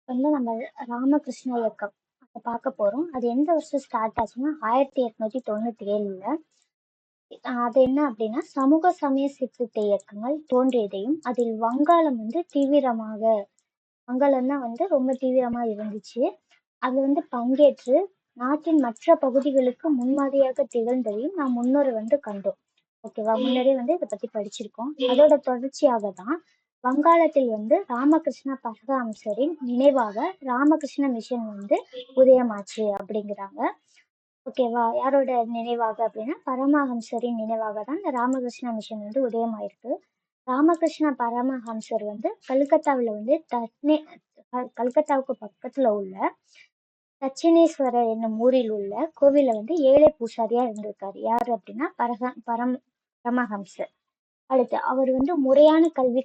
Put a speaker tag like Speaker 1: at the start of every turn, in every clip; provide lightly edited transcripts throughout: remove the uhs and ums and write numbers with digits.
Speaker 1: வந்து நம்ம ராமகிருஷ்ண இயக்கம் அதை பார்க்க போறோம். அது எந்த வருஷம் ஸ்டார்ட் ஆச்சுன்னா 1897. அது என்ன அப்படின்னா சமூக சமய சீர்திருத்த இயக்கங்கள் தோன்றியதையும் அதில் வங்காளம் வந்து வங்காளம் தான் வந்து ரொம்ப தீவிரமா இருந்துச்சு. அது வந்து பங்கேற்று நாட்டின் மற்ற பகுதிகளுக்கு முன்மாதிரியாக திகழ்ந்ததையும் நாம் முன்னோர் வந்து கண்டோம். ஓகேவா? முன்னாடியே வந்து இதை பத்தி படிச்சிருக்கோம். அதோட தொடர்ச்சியாக தான் வங்காளத்தில் வந்து ராமகிருஷ்ண பரமஹம்சரின் நினைவாக ராமகிருஷ்ண மிஷன் வந்து உதயமாச்சு அப்படிங்கிறாங்க. ஓகேவா? யாரோட நினைவாக அப்படின்னா பரமஹம்சரின் நினைவாக தான் இந்த ராமகிருஷ்ண மிஷன் வந்து உதயமாயிருக்கு. ராமகிருஷ்ண பரமஹம்சர் வந்து கல்கத்தாவில் வந்து கல்கத்தாவுக்கு பக்கத்துல உள்ள தட்சிணேஸ்வரர் என்னும் ஊரில் உள்ள கோவில வந்து ஏழை பூசாரியா இருந்திருக்காரு. யாரு அப்படின்னா பரமஹம்சர். அடுத்து அவர் வந்து முறையான கல்வி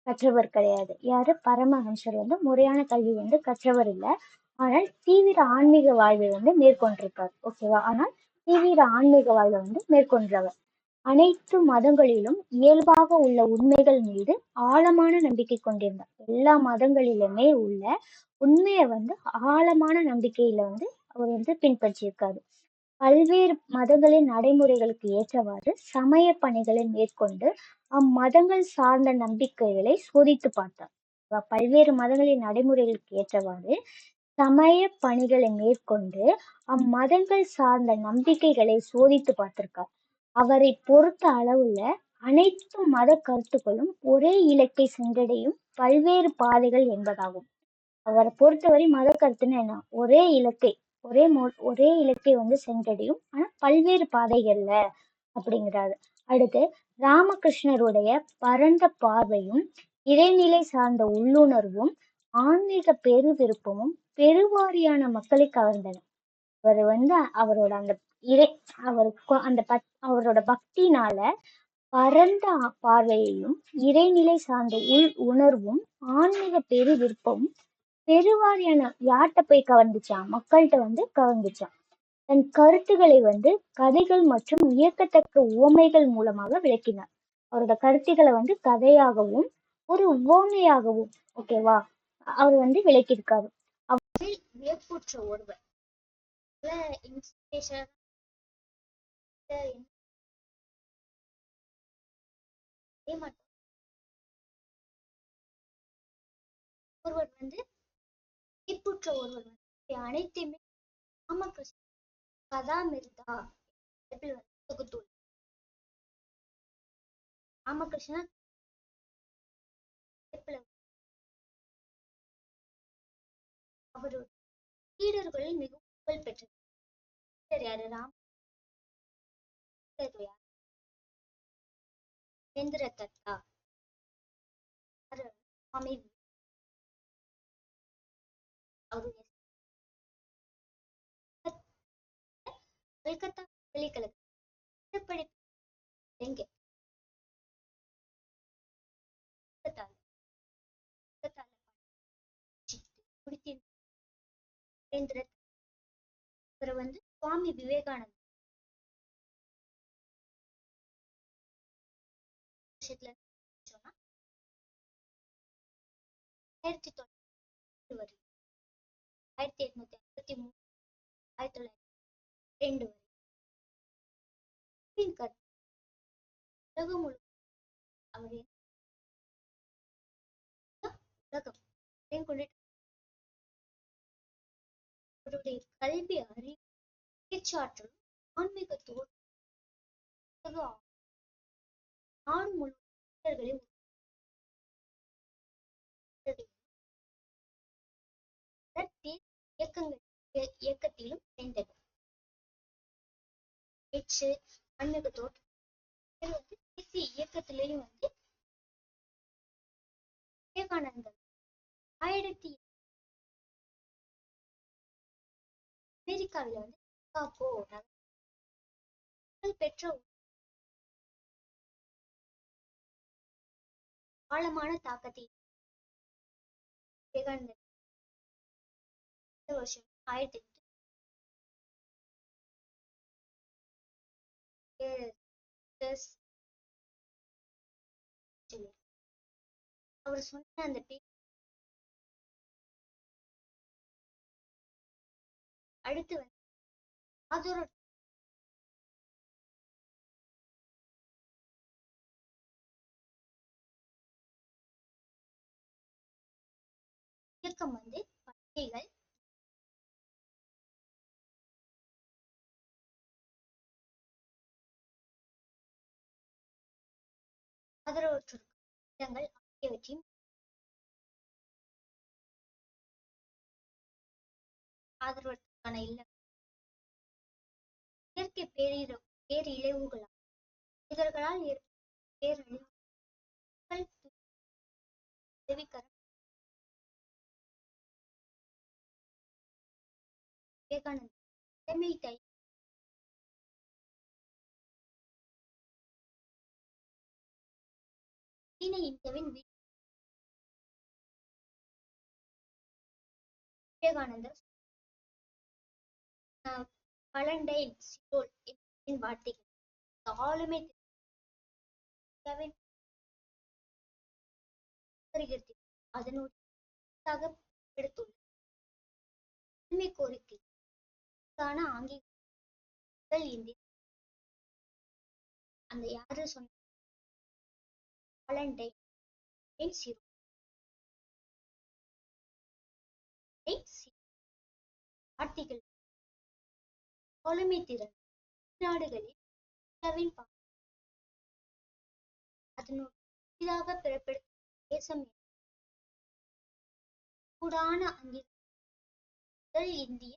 Speaker 1: கற்றவர் கிடையாது. யாரு? பரமஹம்சர் வந்து முறையான கல்வி வந்து கற்றவர் இல்லை. ஆனால் தீவிர ஆன்மீக வாழ்வை வந்து மேற்கொண்டிருக்கார். ஓகேவா? ஆனால் தீவிர ஆன்மீக வாழ்வை வந்து மேற்கொண்டவர். அனைத்து மதங்களிலும் இயல்பாக உள்ள உண்மைகள் மீது ஆழமான நம்பிக்கை கொண்டிருந்தார். எல்லா மதங்களிலுமே உள்ள உண்மையை வந்து ஆழமான நம்பிக்கையில வந்து அவர் வந்து பின்பற்றியிருக்காரு. பல்வேறு மதங்களின் நடைமுறைகளுக்கு ஏற்றவாறு சமய பணிகளை மேற்கொண்டு அம்மதங்கள் சார்ந்த நம்பிக்கைகளை சோதித்து பார்த்தார். பல்வேறு மதங்களின் நடைமுறைகளுக்கு ஏற்றவாறு சமய பணிகளை மேற்கொண்டு அம்மதங்கள் சார்ந்த நம்பிக்கைகளை சோதித்து பார்த்திருக்கார். அவரை பொறுத்த அளவுல அனைத்து மத கருத்துக்களும் ஒரே இலக்கை சென்றடையும் பல்வேறு பாதைகள் என்பதாகும். அவரை பொறுத்தவரை மத கருத்துன்னு என்ன? ஒரே இலக்கை வந்து சென்றடையும், ஆனா பல்வேறு பாதைகள்ல அப்படிங்கிறாரு. அடுத்து ராமகிருஷ்ணருடைய பரந்த பார்வையும் இறைநிலை சார்ந்த உள்ளுணர்வும் ஆன்மீக பெரு விருப்பமும் பெருவாரியான மக்களை கவர்ந்தன. அவர் வந்து அவரோட அந்த இறை அவருக்கு அந்த அவரோட பக்தினால பரந்த பார்வையையும் இறைநிலை சார்ந்த உணர்வும் ஆன்மீக பெரு விருப்பமும் பெருவாரியான யார்கிட்ட போய் கவர்ந்துச்சான்? மக்கள்கிட்ட வந்து கவர்ந்துச்சான். தன் கருத்துக்களை வந்து கதைகள் மற்றும் வியக்கத்தக்க உவமைகள் மூலமாக விளக்கினார். அவரோட கருத்துக்களை வந்து கதையாகவும் ஒரு உவமையாகவும், ஓகேவா, அவர் வந்து விளக்கியிருக்காரு. அவரில் வியப்புற்ற ஒருவர் இன்ஸ்பிரேஷன் ஒருவர் வந்து வியப்புற்ற ஒருவர் வந்து அனைத்தையுமே ராமகிருஷ்ண கதாமிர்தா தொகுத்துள்ளார். ராமகிருஷ்ண அவருடைய சீடர்களில் மிகவும் புகழ் பெற்றது யாரு? ராமேந்திர தத்தா, சுவாமி அவருடைய கல்கத்தா பல்கலைக்கழக எங்கே இவர் வந்து சுவாமி விவேகானந்தர் வருஷத்துல 1900 வரை 1853 1902 வரை உலகம் முழு அவர் உலகம் அவருடைய கல்வி அறிவு பேச்சாற்றல் ஆன்மீக நாடு முழுவதும் இயக்கத்திலும் சேர்ந்தது. பேச்சு ஆன்மீக தோற்றம் தேசிய இயக்கத்திலேயும் வந்து விவேகானந்தர் அமெரிக்காவில வந்து சிகாகோ பெற்ற ஆழமான தாக்கத்தை விவேகானந்தர் வருஷம் 1807 அவர் சொன்ன அந்த அடுத்து வந்து ஆதரவு இயக்கம் வந்து பண்டிகைகள் ஆதரவற்றோர் இல்லங்கள் ஆகியவற்றையும் ஆதரவற்றோருக்கான இல்லம் இயற்கை பேரிழவுகளால் மனிதர்களால் ஏற்படும் பேரழிவுகள் உதவிக்கரம் விவேகானந்தர் தலைமை சீன இந்தியாவின் விவேகானந்தர் பலண்டைன் சிரோல் என்பதின் வார்த்தைகள் ஆளுமை இந்தியாவின் அதனுடைய எடுத்துள்ள உரிமை கோரிக்கைக்கான அங்கீகாரம் இந்தியா அந்த யாரு சொன்ன பலண்டைன் சிரோல் வார்த்தைகள் ஆளுமை திறன் நாடுகளில் இந்தியாவின் அதனுடைய புதிதாக பிறப்பெடுத்த தேசம் சூடான அங்கீகாரம் இந்திய